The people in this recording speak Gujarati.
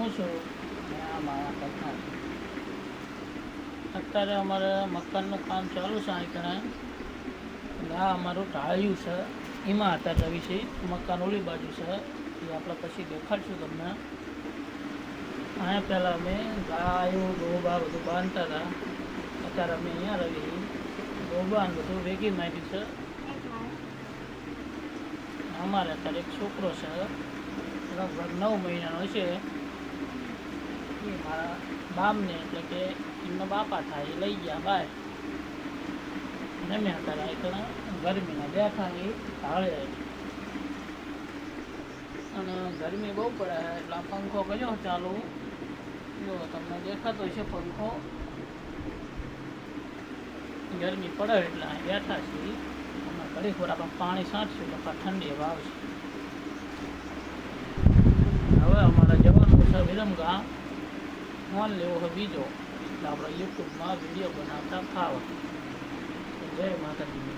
હું છું અને આ મારા કથા છે. અત્યારે અમારે મકાનનું કામ ચાલુ છે અહીં કણે. અને આ અમારું ઢાળિયું છે, એમાં અત્યારે રવી છે. મકાન ઓલી બાજુ છે, એ આપણે પછી દેખાડશું તમને. અહીંયા પહેલાં અમે ગાયો ગોબા બધું બાંધતા હતા. અત્યારે અમે અહીંયા રવી ગોબા બધું ભેગી મારી છે. અમારે અત્યારે એક છોકરો છે, લગભગ 9 મહિનાનો છે. એ મારા બામને એટલે કે એમના બાપા થાય એ લઈ ગયા બહાર. અને મેં અત્યારે અહીં ગરમીના બેઠા એ ઢાળે. અને ગરમી બહુ પડે એટલે આ પંખો કર્યો ચાલુ. જો તમને દેખાતો છે પંખો. ગરમી પડે એટલે અહીં બેઠા છીએ. અમે ઘડીક વાર આપણે પાણી છાંટશું એટલે ઠંડી હવા આવશે. હવે અમારે જવાનું છે વિરમગામ, ફોન લેવો છે બીજો, એટલે આપણે યુટ્યુબમાં વિડીયો બનાવતા ફાવે. જય માતાજી.